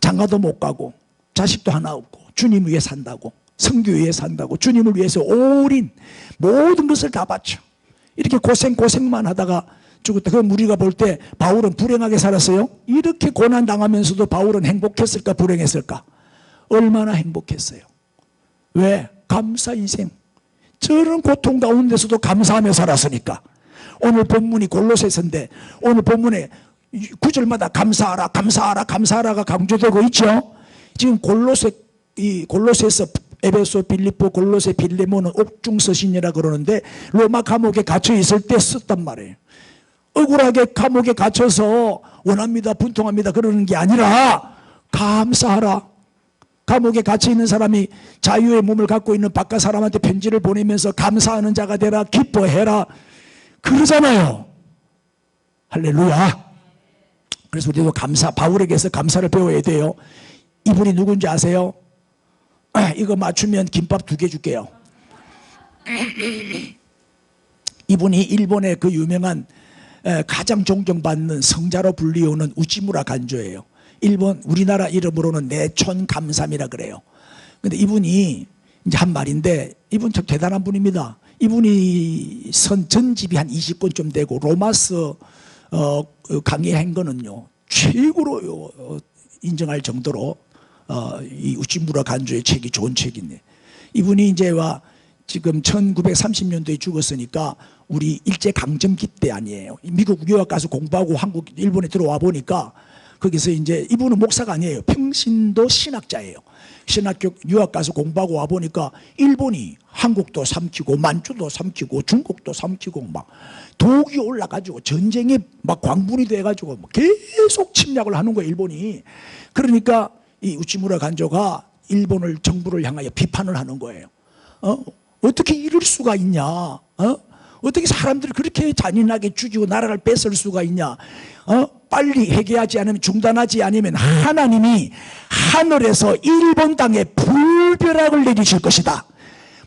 S1: 장가도 못 가고 자식도 하나 없고 주님 위해 산다고. 성교에 산다고 주님을 위해서 올인 모든 것을 다 바쳐 이렇게 고생만 하다가 죽었다. 그럼 우리가 볼 때 바울은 불행하게 살았어요? 이렇게 고난 당하면서도 바울은 행복했을까 불행했을까? 얼마나 행복했어요. 왜? 감사 인생. 저런 고통 가운데서도 감사하며 살았으니까. 오늘 본문이 골로새서인데 오늘 본문에 구절마다 감사하라 감사하라 감사하라가 강조되고 있죠. 지금 골로새서 에베소, 빌립보, 골로새, 빌레몬은 옥중서신이라 그러는데 로마 감옥에 갇혀 있을 때 썼단 말이에요. 억울하게 감옥에 갇혀서 원합니다 분통합니다 그러는 게 아니라 감사하라. 감옥에 갇혀 있는 사람이 자유의 몸을 갖고 있는 바깥 사람한테 편지를 보내면서 감사하는 자가 되라 기뻐해라 그러잖아요. 할렐루야. 그래서 우리도 바울에게서 감사를 배워야 돼요. 이분이 누군지 아세요? 이거 맞추면 김밥 2개 줄게요. 이분이 일본의 그 유명한 가장 존경받는 성자로 불리우는 우치무라 간조예요. 우리나라 이름으로는 내촌감삼이라 그래요. 근데 이분이 이제 한 말인데 이분 참 대단한 분입니다. 이분이 선 전집이 한 20권쯤 되고 로마서 강의한 거는요 최고로 인정할 정도로 이 우치무라 간조의 책이 좋은 책인데 이분이 이제 지금 1930년도에 죽었으니까 우리 일제강점기 때 아니에요. 미국 유학 가서 공부하고 일본에 들어와 보니까 거기서 이제 이분은 목사가 아니에요. 평신도 신학자예요. 신학교 유학 가서 공부하고 와 보니까 일본이 한국도 삼키고 만주도 삼키고 중국도 삼키고 막 독이 올라가지고 전쟁이 막 광분이 돼가지고 계속 침략을 하는 거예요. 일본이. 그러니까 이 우치무라 간조가 일본을 정부를 향하여 비판을 하는 거예요. 어떻게 이럴 수가 있냐? 어떻게 사람들을 그렇게 잔인하게 죽이고 나라를 뺏을 수가 있냐? 빨리 해결하지 않으면 중단하지 않으면 하나님이 하늘에서 일본 땅에 불벼락을 내리실 것이다.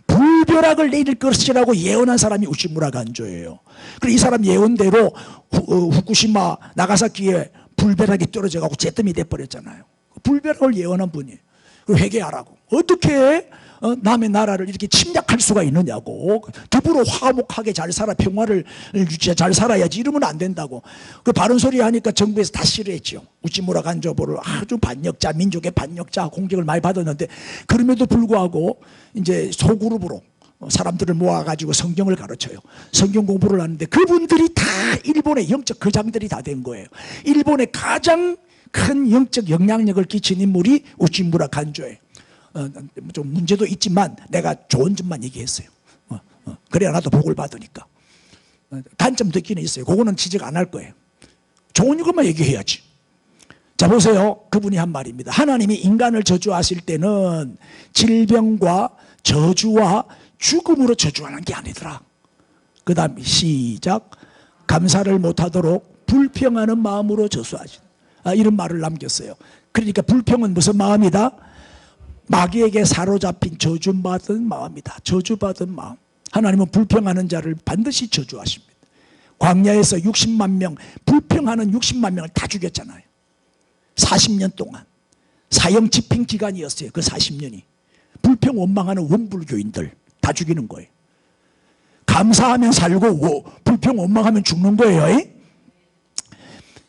S1: 불벼락을 내릴 것이라고 예언한 사람이 우치무라 간조예요. 그리고 이 사람 예언대로 후쿠시마 나가사키에 불벼락이 떨어져가고 잿더미 돼버렸잖아요. 불벼락을 예언한 분이에요. 그리고 회개하라고. 어떻게 남의 나라를 이렇게 침략할 수가 있느냐고. 더불어 화목하게 잘 살아 평화를 유지해 잘 살아야지 이러면 안 된다고. 그 바른 소리 하니까 정부에서 다 싫어했죠. 우치무라 간조보를 아주 반역자 민족의 반역자 공격을 많이 받았는데 그럼에도 불구하고 이제 소그룹으로 사람들을 모아가지고 성경을 가르쳐요. 성경 공부를 하는데 그분들이 다 일본의 영적 거장들이 다 된 거예요. 일본의 가장 큰 영적 영향력을 끼친 인물이 우치무라 간조예요. 좀 문제도 있지만 내가 좋은 점만 얘기했어요. 그래야 나도 복을 받으니까. 단점도 있기는 있어요. 그거는 지적 안 할 거예요. 좋은 것만 얘기해야지. 자 보세요. 그분이 한 말입니다. 하나님이 인간을 저주하실 때는 질병과 저주와 죽음으로 저주하는 게 아니더라. 그 다음 시작. 감사를 못하도록 불평하는 마음으로 저주하신 이런 말을 남겼어요. 그러니까 불평은 무슨 마음이다? 마귀에게 사로잡힌 저주받은 마음이다. 저주받은 마음. 하나님은 불평하는 자를 반드시 저주하십니다. 광야에서 60만 명 불평하는 60만 명을 다 죽였잖아요. 40년 동안 사형 집행 기간이었어요. 그 40년이 불평 원망하는 원불교인들 다 죽이는 거예요. 감사하면 살고 불평 원망하면 죽는 거예요.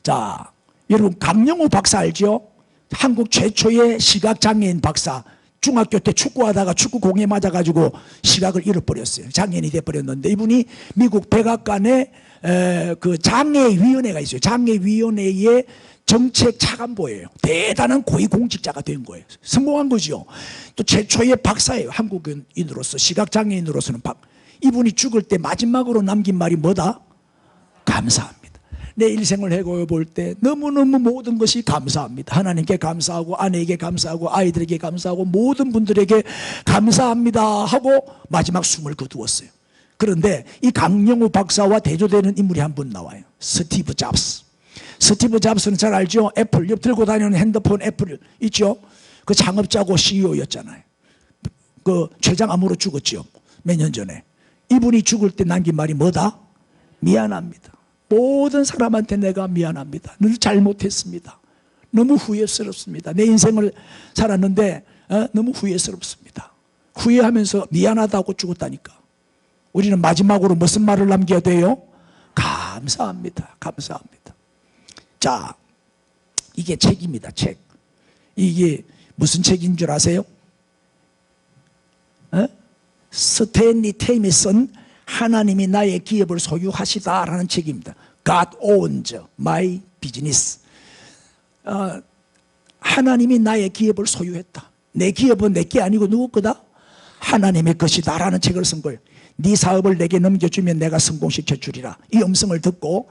S1: 자, 여러분 강영호 박사 알죠? 한국 최초의 시각장애인 박사. 중학교 때 축구하다가 축구공에 맞아가지고 시각을 잃어버렸어요. 장애인이 돼버렸는데 이분이 미국 백악관에 그 장애위원회가 있어요. 장애위원회의 정책 차관보예요. 대단한 고위공직자가 된 거예요. 성공한 거죠. 또 최초의 박사예요. 한국인으로서 시각장애인으로서는 이분이 죽을 때 마지막으로 남긴 말이 뭐다? 감사합니다. 내 일생을 해고 볼 때 너무너무 모든 것이 감사합니다. 하나님께 감사하고 아내에게 감사하고 아이들에게 감사하고 모든 분들에게 감사합니다 하고 마지막 숨을 거두었어요. 그런데 이 강영우 박사와 대조되는 인물이 한 분 나와요. 스티브 잡스. 스티브 잡스는 잘 알죠? 애플, 옆 들고 다니는 핸드폰 애플 있죠? 그 창업자고 CEO였잖아요. 그 최장 암으로 죽었죠. 몇 년 전에. 이분이 죽을 때 남긴 말이 뭐다? 미안합니다. 모든 사람한테 내가 미안합니다. 늘 잘못했습니다. 너무 후회스럽습니다. 내 인생을 살았는데 너무 후회스럽습니다. 후회하면서 미안하다고 죽었다니까. 우리는 마지막으로 무슨 말을 남겨야 돼요? 감사합니다. 감사합니다. 자, 이게 책입니다. 책. 이게 무슨 책인 줄 아세요? 스탠리 템이 쓴 하나님이 나의 기업을 소유하시다라는 책입니다. God owns my business. 하나님이 나의 기업을 소유했다. 내 기업은 내게 아니고 누구 거다? 하나님의 것이다 라는 책을 쓴 거예요. 네 사업을 내게 넘겨주면 내가 성공시켜 주리라. 이 음성을 듣고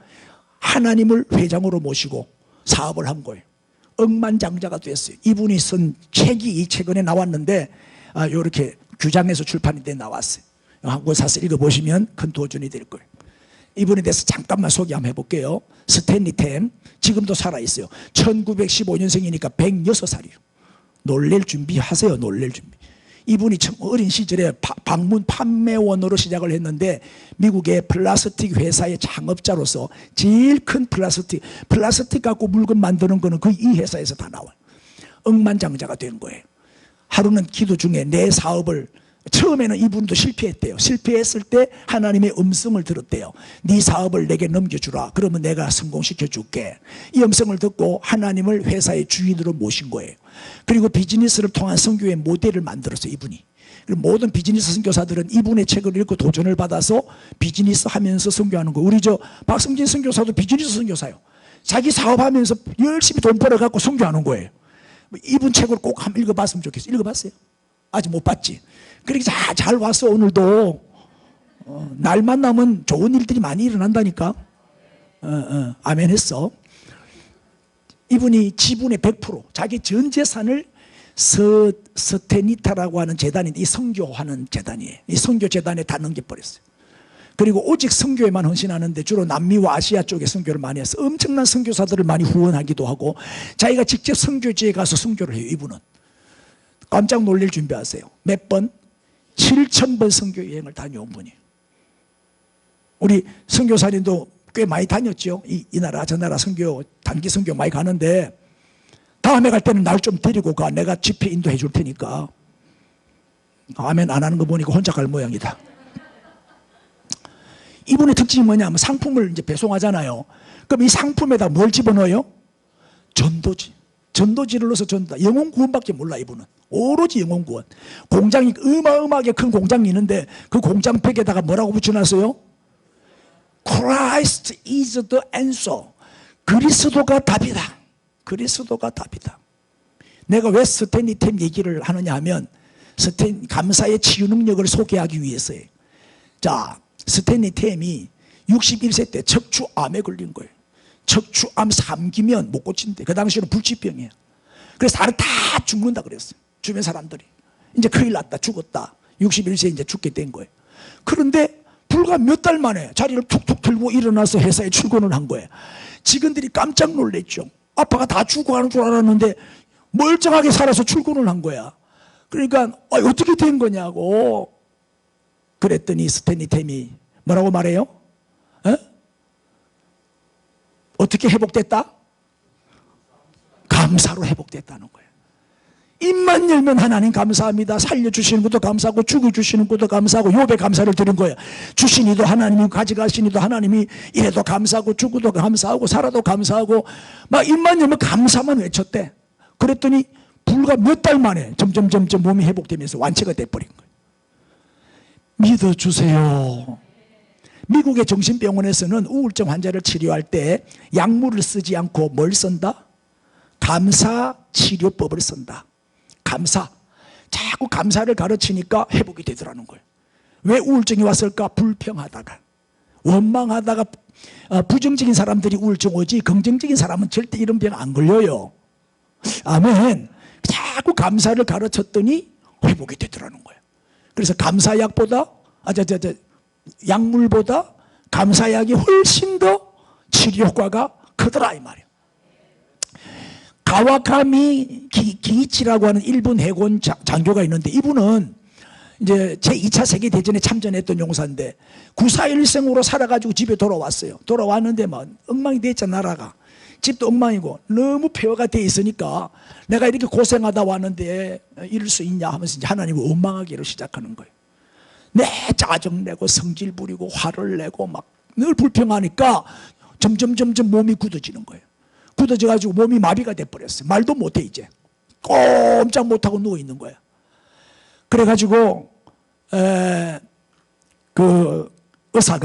S1: 하나님을 회장으로 모시고 사업을 한 거예요. 억만장자가 됐어요. 이분이 쓴 책이 최근에 나왔는데 이렇게 규장에서 출판이 돼 나왔어요. 한권 사서 읽어보시면 큰 도전이 될 거예요. 이분에 대해서 잠깐만 소개 한번 해볼게요. 스탠리 템, 지금도 살아있어요. 1915년생이니까 106살이에요. 놀랄 준비하세요. 놀랄 준비. 이분이 어린 시절에 방문 판매원으로 시작을 했는데 미국의 플라스틱 회사의 창업자로서 제일 큰 플라스틱 갖고 물건 만드는 거는 이 회사에서 다 나와요. 억만장자가 된 거예요. 하루는 기도 중에 내 사업을, 처음에는 이분도 실패했대요. 실패했을 때 하나님의 음성을 들었대요. 네 사업을 내게 넘겨주라. 그러면 내가 성공시켜 줄게. 이 음성을 듣고 하나님을 회사의 주인으로 모신 거예요. 그리고 비즈니스를 통한 선교의 모델을 만들었어요. 이분이. 그리고 모든 비즈니스 선교사들은 이분의 책을 읽고 도전을 받아서 비즈니스 하면서 선교하는 거예요. 우리 박성진 선교사도 비즈니스 선교사예요. 자기 사업하면서 열심히 돈 벌어갖고 선교하는 거예요. 이분 책을 꼭 한번 읽어봤으면 좋겠어요. 읽어봤어요? 아직 못 봤지? 그렇게 잘 왔어. 오늘도 날만 나면 좋은 일들이 많이 일어난다니까. 아멘 했어. 이분이 지분의 100% 자기 전 재산을 스테니타라고 하는 재단인데, 이 선교하는 재단이에요. 이 선교 재단에 다 넘겨버렸어요. 그리고 오직 선교에만 헌신하는데 주로 남미와 아시아 쪽에 선교를 많이 해서 엄청난 선교사들을 많이 후원하기도 하고 자기가 직접 선교지에 가서 선교를 해요. 이분은 깜짝 놀랄 준비하세요. 몇 번? 7,000번 선교 여행을 다녀온 분이에요. 우리 선교사님도 꽤 많이 다녔죠. 이 나라 저 나라 선교, 단기 선교 많이 가는데 다음에 갈 때는 날 좀 데리고 가. 내가 집회 인도해 줄 테니까. 아멘 안 하는 거 보니까 혼자 갈 모양이다. 이분의 특징이 뭐냐면 상품을 이제 배송하잖아요. 그럼 이 상품에다 뭘 집어넣어요? 전도지. 전도지를 넣어서 전도다. 영혼 구원밖에 몰라. 이분은 오로지 영혼 구원. 공장이 어마어마하게 큰 공장이 있는데 그 공장 벽에다가 뭐라고 붙여놨어요? Christ is the answer. 그리스도가 답이다. 그리스도가 답이다. 내가 왜 스탠리 템 얘기를 하느냐 하면 감사의 치유 능력을 소개하기 위해서예요. 자, 스탠리 템이 61세 때 척추암에 걸린 거예요. 척추암 3기면 못 고친대. 그 당시에는 불치병이에요. 그래서 사람 다 죽는다 그랬어요. 주변 사람들이. 이제 큰일 났다. 죽었다. 61세에 이제 죽게 된 거예요. 그런데 불과 몇 달 만에 자리를 툭툭 들고 일어나서 회사에 출근을 한 거예요. 직원들이 깜짝 놀랐죠. 아빠가 다 죽어가는 줄 알았는데 멀쩡하게 살아서 출근을 한 거야. 그러니까 어떻게 된 거냐고 그랬더니 스탠리 템이 뭐라고 말해요? 어떻게 회복됐다? 감사로 회복됐다는 거예요. 입만 열면 하나님 감사합니다. 살려주시는 것도 감사하고 죽여주시는 것도 감사하고 욥의 감사를 드린 거예요. 주신 이도 하나님이 가져가신 이도 하나님이 이래도 감사하고 죽어도 감사하고 살아도 감사하고 막 입만 열면 감사만 외쳤대. 그랬더니 불과 몇 달 만에 점점 몸이 회복되면서 완치가 돼버린 거예요. 믿어주세요. 미국의 정신병원에서는 우울증 환자를 치료할 때 약물을 쓰지 않고 뭘 쓴다? 감사 치료법을 쓴다. 감사. 자꾸 감사를 가르치니까 회복이 되더라는 거예요. 왜 우울증이 왔을까? 불평하다가 원망하다가 부정적인 사람들이 우울증 오지 긍정적인 사람은 절대 이런 병 안 걸려요. 아멘. 자꾸 감사를 가르쳤더니 회복이 되더라는 거예요. 그래서 감사약보다 약물보다 감사약이 훨씬 더 치료 효과가 크더라 이 말이에요. 가와카미 기이치라고 하는 일본 해군 장교가 있는데 이분은 이제 제2차 세계대전에 참전했던 용사인데 9.4일생으로 살아가지고 집에 돌아왔어요. 돌아왔는데 막 엉망이 됐잖아 나라가. 집도 엉망이고 너무 폐허가 돼 있으니까 내가 이렇게 고생하다 왔는데 이럴 수 있냐 하면서 이제 하나님을 원망하기를 시작하는 거예요. 내 짜증내고 성질 부리고 화를 내고 막 늘 불평하니까 점점 몸이 굳어지는 거예요. 굳어져가지고 몸이 마비가 돼버렸어요. 말도 못해 이제. 꼼짝 못하고 누워있는 거예요. 그래가지고 그 의사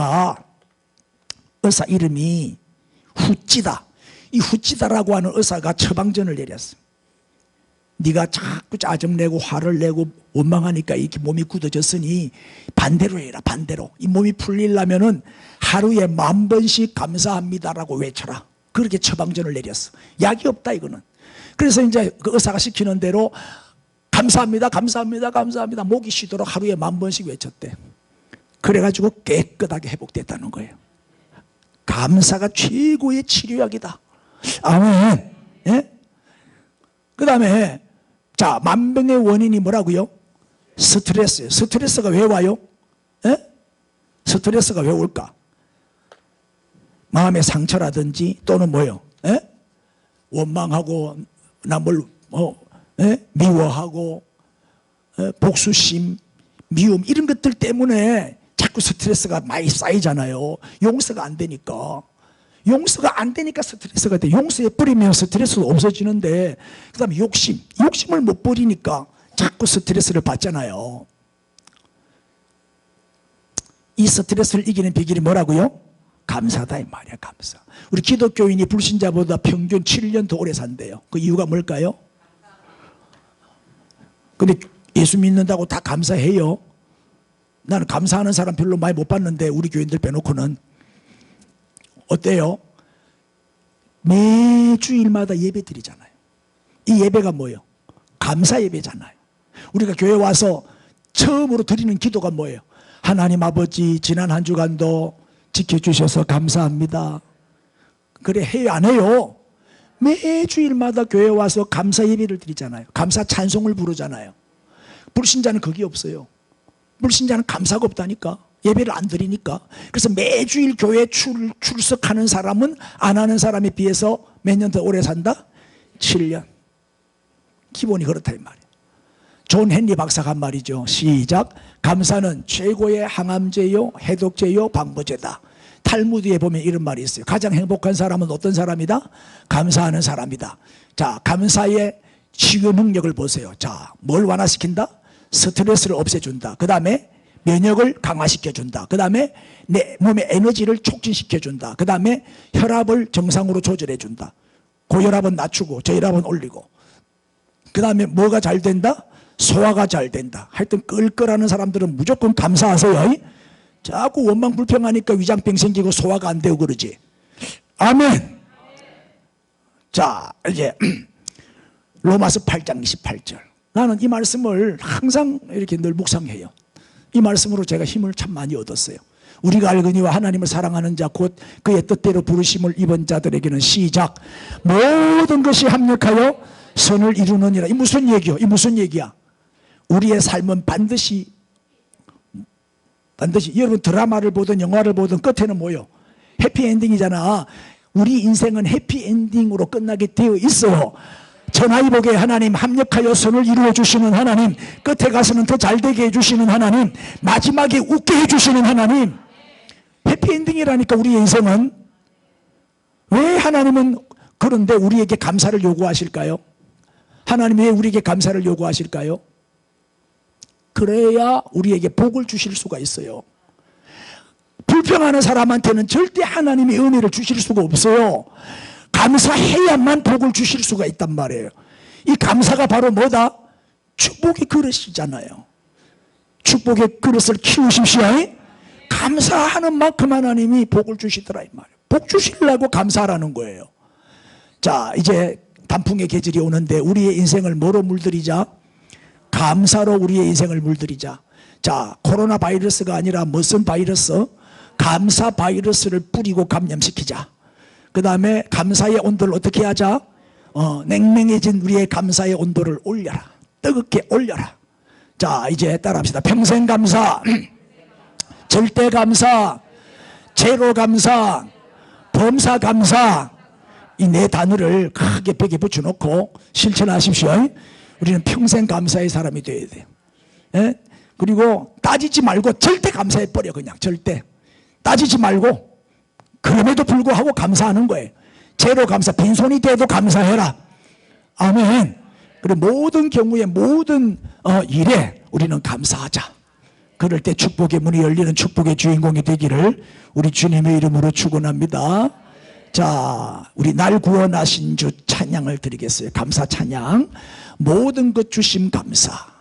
S1: 이름이 후찌다. 이 후찌다라고 하는 의사가 처방전을 내렸어요. 네가 자꾸 짜증내고 화를 내고 원망하니까 이렇게 몸이 굳어졌으니 반대로 해라. 반대로. 이 몸이 풀리려면은 하루에 10,000번씩 감사합니다라고 외쳐라. 그렇게 처방전을 내렸어. 약이 없다 이거는. 그래서 이제 그 의사가 시키는 대로 감사합니다, 감사합니다, 감사합니다. 목이 쉬도록 하루에 10,000번씩 외쳤대. 그래가지고 깨끗하게 회복됐다는 거예요. 감사가 최고의 치료약이다. 아멘. 예? 그 다음에 자, 만병의 원인이 뭐라고요? 스트레스예요. 스트레스가 왜 와요? 예? 스트레스가 왜 올까? 마음의 상처라든지 또는 뭐요? 예? 원망하고 남을 미워하고 복수심, 미움 이런 것들 때문에 자꾸 스트레스가 많이 쌓이잖아요. 용서가 안 되니까. 용서가 안 되니까 스트레스가 돼. 용서에 뿌리면 스트레스도 없어지는데 그 다음에 욕심을 못 버리니까 자꾸 스트레스를 받잖아요. 이 스트레스를 이기는 비결이 뭐라고요? 감사다 이 말이야. 감사. 우리 기독교인이 불신자보다 평균 7년 더 오래 산대요. 그 이유가 뭘까요? 근데 예수 믿는다고 다 감사해요? 나는 감사하는 사람 별로 많이 못 봤는데 우리 교인들 빼놓고는 어때요? 매주일마다 예배 드리잖아요. 이 예배가 뭐예요? 감사 예배잖아요. 우리가 교회 와서 처음으로 드리는 기도가 뭐예요? 하나님 아버지 지난 한 주간도 지켜주셔서 감사합니다. 그래 해요 안 해요? 매주일마다 교회 와서 감사 예배를 드리잖아요. 감사 찬송을 부르잖아요. 불신자는 그게 없어요. 불신자는 감사가 없다니까. 예배를 안 드리니까. 그래서 매주일 교회에 출석하는 사람은 안 하는 사람에 비해서 몇 년 더 오래 산다? 7년. 기본이 그렇다 이 말이에요. 존 헨리 박사가 한 말이죠. 시작. 감사는 최고의 항암제요 해독제요 방부제다. 탈무드에 보면 이런 말이 있어요. 가장 행복한 사람은 어떤 사람이다? 감사하는 사람이다. 자, 감사의 치유 능력을 보세요. 자, 뭘 완화시킨다? 스트레스를 없애준다. 그 다음에 면역을 강화시켜준다. 그 다음에 내 몸의 에너지를 촉진시켜준다. 그 다음에 혈압을 정상으로 조절해준다. 고혈압은 낮추고 저혈압은 올리고. 그 다음에 뭐가 잘 된다? 소화가 잘 된다. 하여튼 끌끌하는 사람들은 무조건 감사하세요. 자꾸 원망 불평하니까 위장병 생기고 소화가 안 되고 그러지. 아멘. 자, 이제 로마서 8장 28절. 나는 이 말씀을 항상 이렇게 늘 묵상해요. 이 말씀으로 제가 힘을 참 많이 얻었어요. 우리가 알거니와 하나님을 사랑하는 자 곧 그의 뜻대로 부르심을 입은 자들에게는 시작. 모든 것이 합력하여 선을 이루느니라. 이 무슨 얘기요? 이 무슨 얘기야? 우리의 삶은 반드시 여러분 드라마를 보든 영화를 보든 끝에는 뭐요? 해피엔딩이잖아. 우리 인생은 해피엔딩으로 끝나게 되어 있어요. 전화위복에 하나님, 합력하여 선을 이루어 주시는 하나님, 끝에 가서는 더 잘되게 해주시는 하나님, 마지막에 웃게 해주시는 하나님. 해피엔딩이라니까 우리의 인생은. 왜 하나님은 그런데 우리에게 감사를 요구하실까요? 하나님 왜 우리에게 감사를 요구하실까요? 그래야 우리에게 복을 주실 수가 있어요. 불평하는 사람한테는 절대 하나님의 은혜를 주실 수가 없어요. 감사해야만 복을 주실 수가 있단 말이에요. 이 감사가 바로 뭐다? 축복의 그릇이잖아요. 축복의 그릇을 키우십시오. 감사하는 만큼 하나님이 복을 주시더라 이 말이에요. 복 주시려고 감사하라는 거예요. 자, 이제 단풍의 계절이 오는데 우리의 인생을 뭐로 물들이자? 감사로 우리의 인생을 물들이자. 자, 코로나 바이러스가 아니라 무슨 바이러스? 감사 바이러스를 뿌리고 감염시키자. 그 다음에 감사의 온도를 어떻게 하자? 냉랭해진 우리의 감사의 온도를 올려라. 뜨겁게 올려라. 자, 이제 따라합시다. 평생 감사, 절대 감사, 제로 감사, 범사 감사, 이 네 단어를 크게 벽에 붙여놓고 실천하십시오. 우리는 평생 감사의 사람이 되어야 돼요. 예? 그리고 따지지 말고 절대 감사해버려. 그냥 절대 따지지 말고 그럼에도 불구하고 감사하는 거예요. 제로 감사, 빈손이 돼도 감사해라. 아멘. 그리고 모든 경우에 모든 일에 우리는 감사하자. 그럴 때 축복의 문이 열리는 축복의 주인공이 되기를 우리 주님의 이름으로 축원합니다. 자, 우리 날 구원하신 주 찬양을 드리겠어요. 감사 찬양. 모든 것 주심 감사.